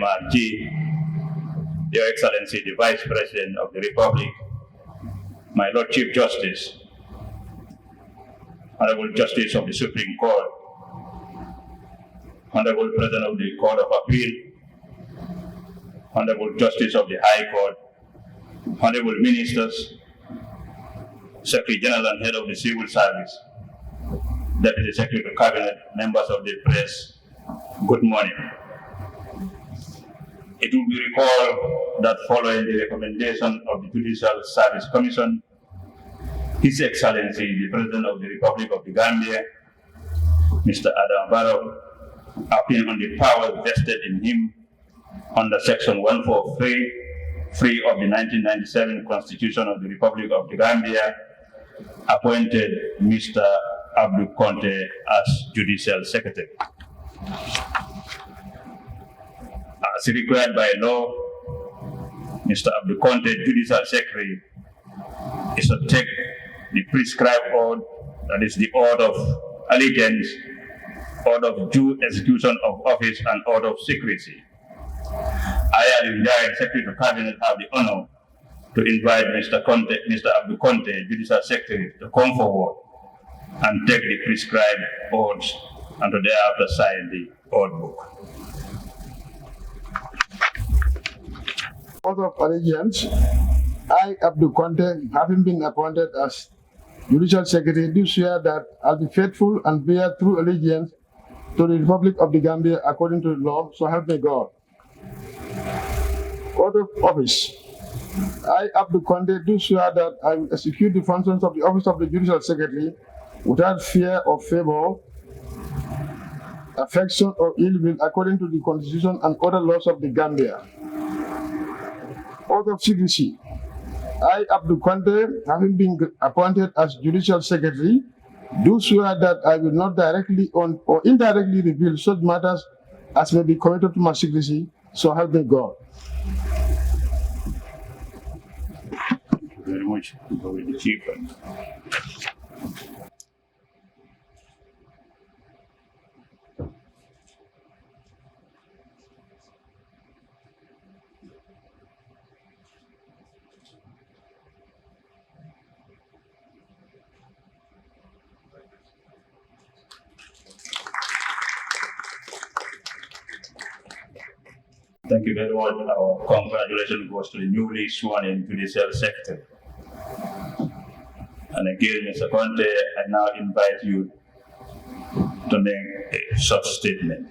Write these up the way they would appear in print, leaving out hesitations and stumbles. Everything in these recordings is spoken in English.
MRG, Your Excellency the Vice President of the Republic, my Lord Chief Justice, Honorable Justice of the Supreme Court, Honorable President of the Court of Appeal, Honorable Justice of the High Court, Honorable Ministers, Secretary General and Head of the Civil Service, Deputy Secretary of Cabinet, members of the press, good morning. It will be recalled that following the recommendation of the Judicial Service Commission, His Excellency, the President of the Republic of the Gambia, Mr. Adam Barrow, acting on the powers vested in him under Section 143 of the 1997 Constitution of the Republic of the Gambia, appointed Mr. Abdul Conte as Judicial Secretary. As required by law, Mr. Abdul Conte, Judicial Secretary, is to take the prescribed oath, that is the oath of allegiance, oath of due execution of office, and oath of secrecy. I, as the retired Secretary of Cabinet, have the honor to invite Mr. Abdul Conte, Judicial Secretary, to come forward and take the prescribed oaths and to thereafter sign the oath book. Oath of allegiance. I, Abdul Conte, having been appointed as Judicial Secretary, do swear that I'll be faithful and bear true allegiance to the Republic of the Gambia according to the law, so help me God. Oath of office. I, Abdul Conte, do swear that I will execute the functions of the office of the Judicial Secretary without fear or favor, affection or ill will according to the Constitution and other laws of the Gambia. Oath of secrecy. I, Abdul Conte, having been appointed as Judicial Secretary, do swear that I will not directly or indirectly reveal such matters as may be committed to my secrecy, so help me God. Thank you very much. Go with the Chief. Thank you very much. Our congratulations goes to the newly sworn in Judicial Secretary. And again, Mr. Conte, I now invite you to make a short statement.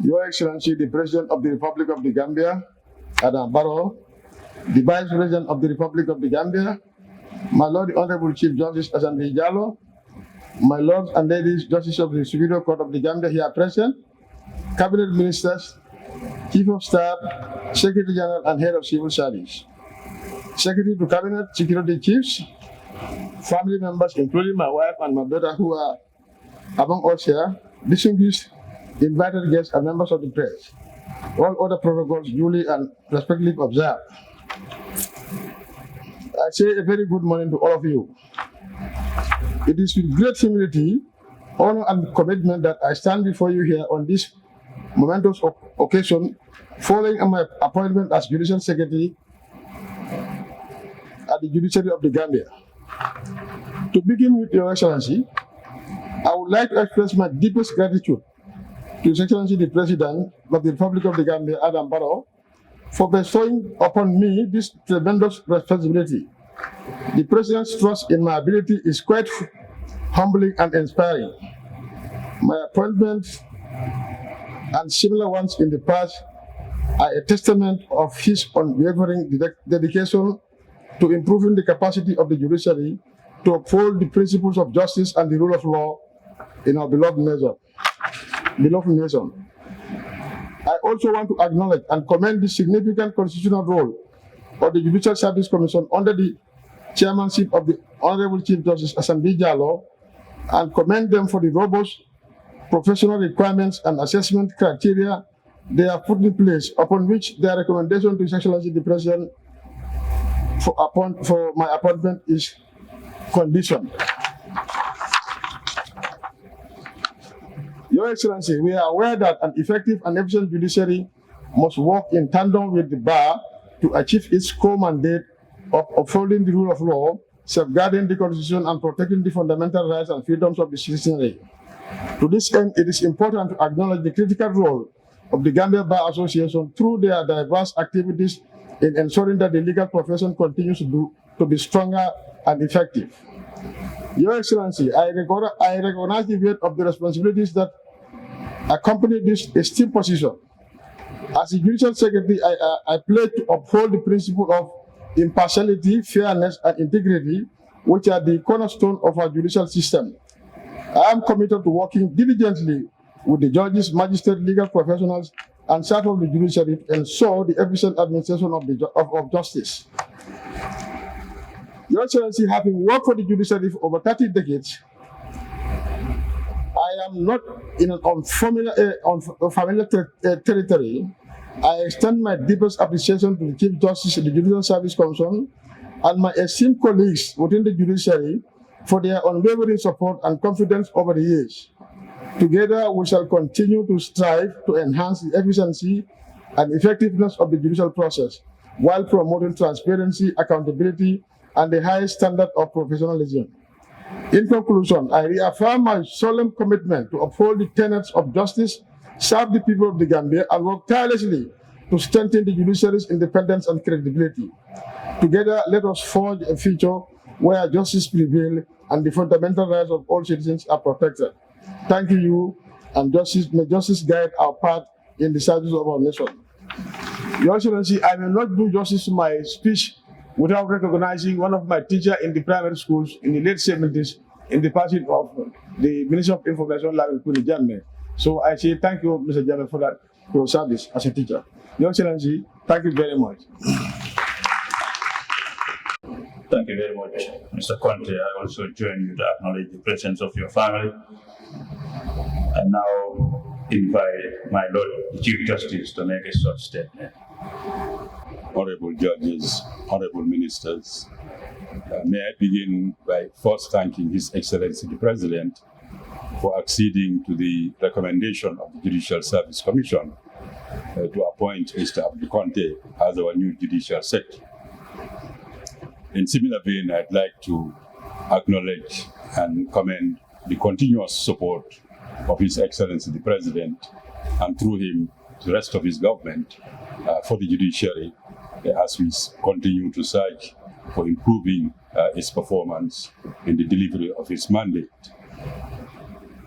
Your Excellency, the President of the Republic of the Gambia, Adam Barrow, the Vice President of the Republic of the Gambia, my Lord the Honorable Chief Justice Asante Jallo, my Lords and Ladies Justices of the Superior Court of the Gambia here present, Cabinet Ministers, Chief of Staff, Secretary General and Head of Civil Service, Secretary to Cabinet, Security Chiefs, family members including my wife and my daughter who are among us here, distinguished invited guests and members of the press, all other protocols duly and respectfully observed. I say a very good morning to all of you. It is with great humility, honor and commitment that I stand before you here on this momentous occasion following my appointment as Judicial Secretary at the Judiciary of the Gambia. To begin with, Your Excellency, I would like to express my deepest gratitude to His Excellency the President of the Republic of the Gambia, Adam Barrow, for bestowing upon me this tremendous responsibility. The President's trust in my ability is quite humbling and inspiring. My appointment and similar ones in the past are a testament of his unwavering dedication to improving the capacity of the judiciary to uphold the principles of justice and the rule of law in our beloved nation. I also want to acknowledge and commend the significant constitutional role of the Judicial Service Commission under the chairmanship of the Honorable Chief Justice Asante Jallo, and commend them for the robust professional requirements and assessment criteria they have put in place, upon which their recommendation to His Excellency the President for my appointment is conditioned. Your Excellency, we are aware that an effective and efficient judiciary must work in tandem with the bar to achieve its core mandate of upholding the rule of law, safeguarding the Constitution, and protecting the fundamental rights and freedoms of the citizenry. To this end, it is important to acknowledge the critical role of the Gambia Bar Association through their diverse activities in ensuring that the legal profession continues to be stronger and effective. Your Excellency, I recognize the weight of the responsibilities that accompany this esteemed position. As a Judicial Secretary, I pledge to uphold the principle of impartiality, fairness, and integrity, which are the cornerstone of our judicial system. I am committed to working diligently with the judges, magistrates, legal professionals, and staff of the judiciary to ensure the efficient administration of justice. Your Excellency, having worked for the judiciary for over 30 decades, I am not in an unfamiliar territory. I extend my deepest appreciation to the Chief Justice of the Judicial Service Commission and my esteemed colleagues within the judiciary for their unwavering support and confidence over the years. Together, we shall continue to strive to enhance the efficiency and effectiveness of the judicial process while promoting transparency, accountability, and the highest standard of professionalism. In conclusion, I reaffirm my solemn commitment to uphold the tenets of justice, serve the people of the Gambia, and work tirelessly to strengthen the judiciary's independence and credibility. Together, let us forge a future where justice prevails and the fundamental rights of all citizens are protected. Thank you, and may justice guide our path in the service of our nation. Your Excellency, I will not do justice to my speech without recognizing one of my teachers in the primary schools in the late 70s in the passing of the Minister of Information, Lamin Kuni Jammeh. So I say thank you, Mr. Jammeh, for that for your service as a teacher. Your Excellency, thank you very much. Thank you very much, Mr. Conte. I also join you to acknowledge the presence of your family. And now invite my Lord, the Chief Justice, to make a short statement. Honorable judges, honorable ministers, may I begin by first thanking His Excellency the President for acceding to the recommendation of the Judicial Service Commission to appoint Mr. Abdul Conte as our new Judicial Secretary. In similar vein, I'd like to acknowledge and commend the continuous support of His Excellency the President, and through him the rest of his government, for the judiciary as we continue to search for improving its performance in the delivery of its mandate.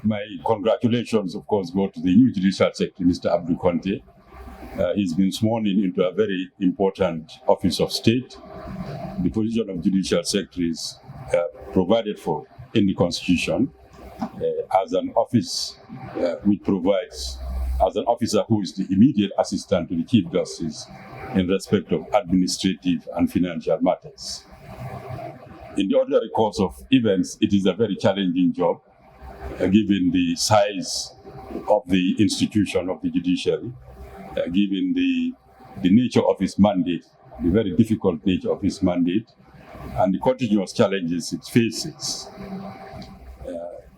My congratulations, of course, go to the new Judicial Secretary, Mr. Abdul Conte. He's been sworn into a very important office of state. The position of Judicial Secretary is provided for in the Constitution as an office which provides, as an officer who is the immediate assistant to the Chief Justice in respect of administrative and financial matters. In the ordinary course of events, it is a very challenging job, given the size of the institution of the judiciary, given the nature of its mandate, the very difficult nature of its mandate, and the continuous challenges it faces.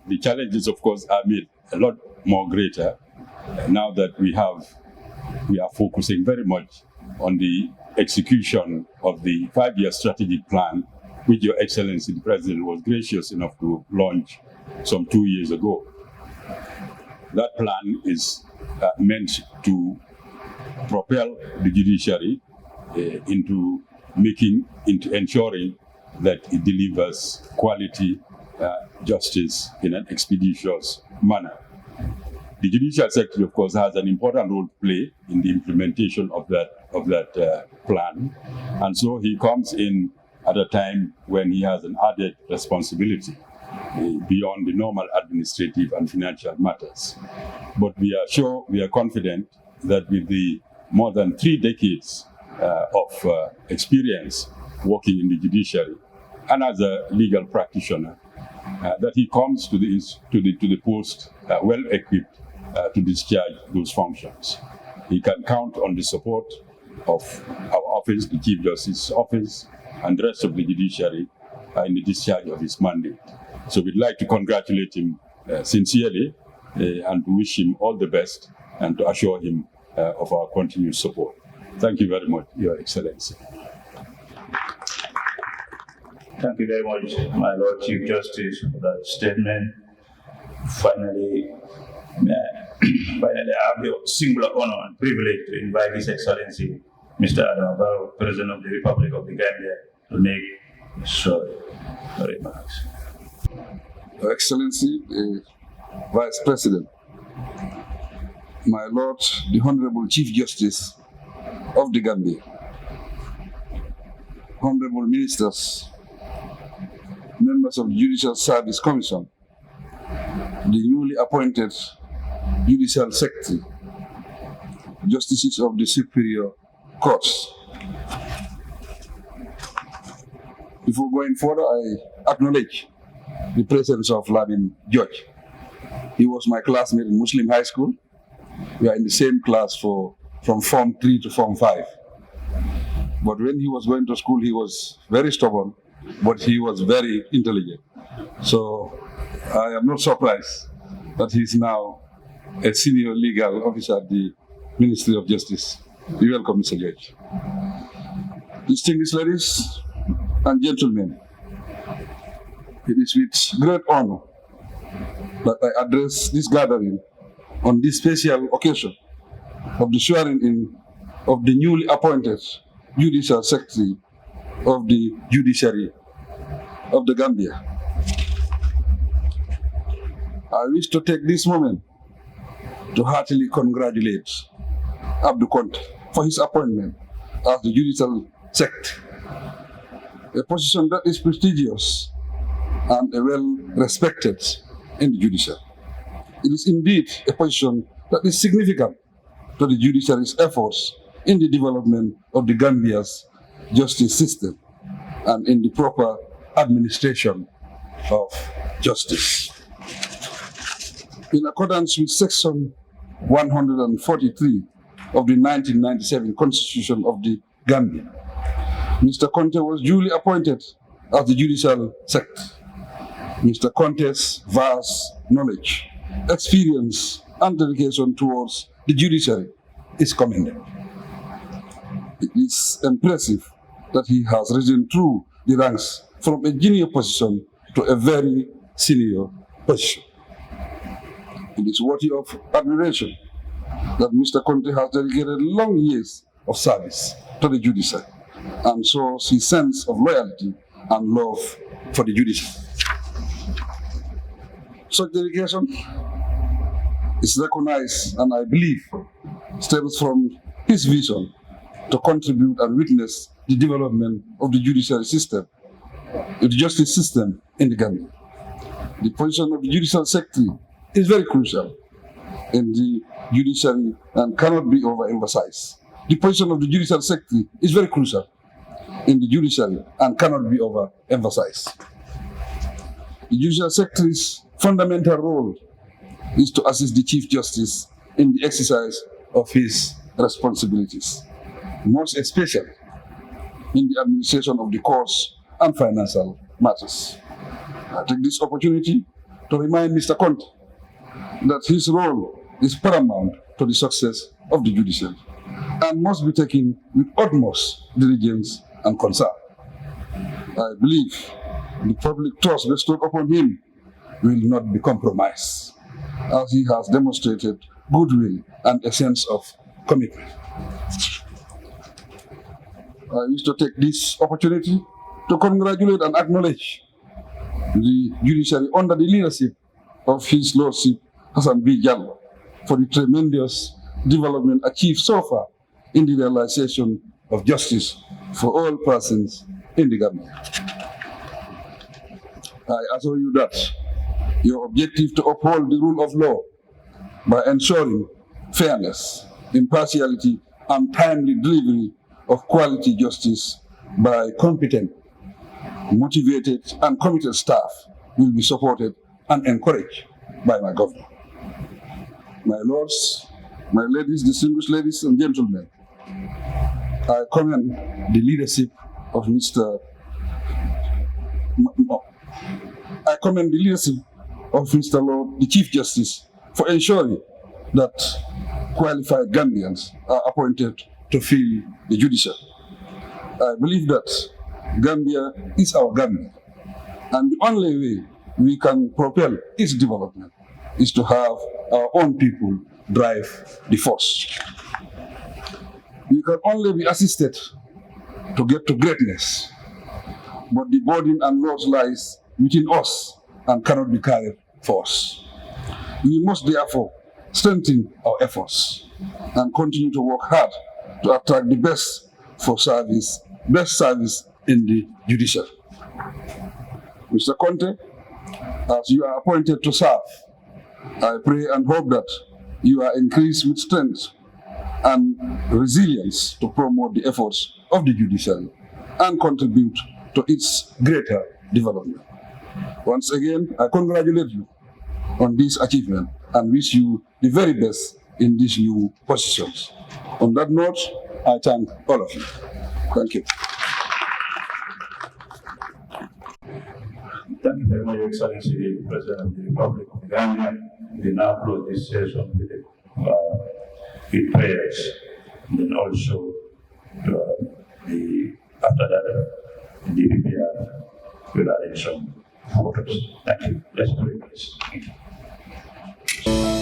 The challenges, of course, are made a lot more greater now that we are focusing very much on the execution of the 5-year strategic plan, which Your Excellency the President was gracious enough to launch some 2 years ago. That plan is meant to propel the judiciary into ensuring that it delivers quality justice in an expeditious manner. The Judicial Secretary, of course, has an important role to play in the implementation of that plan, and so he comes in at a time when he has an added responsibility beyond the normal administrative and financial matters. But we are confident that with the more than 3 decades of experience working in the judiciary and as a legal practitioner, that he comes to the post well equipped to discharge those functions. He can count on the support of our office, the Chief Justice's office, and the rest of the judiciary in the discharge of his mandate. So we'd like to congratulate him sincerely and to wish him all the best and to assure him of our continued support. Thank you very much, Your Excellency. Thank you very much, my Lord Chief Justice, for that statement. Finally, I have the singular honor and privilege to invite His Excellency, Mr. Adam Barrow, President of the Republic of the Gambia, to make short remarks. Your Excellency, the Vice President, my Lord, the Honorable Chief Justice of the Gambia, Honorable Ministers, members of the Judicial Service Commission, the newly appointed Judicial Secretary, Justices of the Superior Courts. Before going further, I acknowledge the presence of Lamin George. He was my classmate in Muslim High School. We are in the same class from Form 3 to Form 5. But when he was going to school, he was very stubborn, but he was very intelligent. So I am not surprised that he is now a senior legal officer at the Ministry of Justice. You're welcome, Mr. Judge. Distinguished ladies and gentlemen, it is with great honor that I address this gathering on this special occasion of the swearing-in of the newly appointed Judicial Secretary of the Judiciary of the Gambia. I wish to take this moment to heartily congratulate Abdou Conte for his appointment as the Judicial Secretary, a position that is prestigious and well respected in the judiciary. It is indeed a position that is significant to the judiciary's efforts in the development of the Gambia's justice system and in the proper administration of justice. In accordance with Section 143 of the 1997 Constitution of the Gambia, Mr. Conte was duly appointed as the Judicial Secretary. Mr. Conte's vast knowledge, experience, and dedication towards the judiciary is commended. It is impressive that he has risen through the ranks from a junior position to a very senior position. It is worthy of admiration that Mr. Conte has dedicated long years of service to the judiciary and shows his sense of loyalty and love for the judiciary. Such dedication is recognized and I believe stems from his vision to contribute and witness the development of the judiciary system, the justice system in the Gambia. The position of the Judicial Secretary is very crucial in the judiciary and cannot be overemphasized. The position of the Judicial Secretary is very crucial in the judiciary and cannot be overemphasized. The Judicial Secretary's fundamental role is to assist the Chief Justice in the exercise of his responsibilities, most especially in the administration of the courts and financial matters. I take this opportunity to remind Mr. Conte that his role is paramount to the success of the judiciary and must be taken with utmost diligence and concern. I believe the public trust bestowed upon him will not be compromised, as he has demonstrated goodwill and a sense of commitment. I wish to take this opportunity to congratulate and acknowledge the judiciary under the leadership of His Lordship Hassan B. Jallow for the tremendous development achieved so far in the realization of justice for all persons in the Gambia. I assure you that your objective to uphold the rule of law by ensuring fairness, impartiality, and timely delivery of quality justice by competent, motivated, and committed staff will be supported and encouraged by my government. My lords, my ladies, distinguished ladies and gentlemen, I commend the leadership of Mr. Lord, the Chief Justice for ensuring that qualified Gambians are appointed to fill the judicial. I believe that Gambia is our Gambia, and the only way we can propel its development is to have our own people drive the force. We can only be assisted to get to greatness, but the burden and load lies within us and cannot be carried for us. We must therefore strengthen our efforts and continue to work hard to attract the best service in the judicial. Mr. Conte, as you are appointed to serve, I pray and hope that you are increased with strength and resilience to promote the efforts of the judiciary and contribute to its greater development. Once again, I congratulate you on this achievement and wish you the very best in these new positions. On that note, I thank all of you. Thank you. Thank you very much, Your Excellency, the President of the Republic of the Gambia. We now close this session with prayers, and then also after that, the DPR will arrange some photos. Thank you. Let's pray, please. Thank you.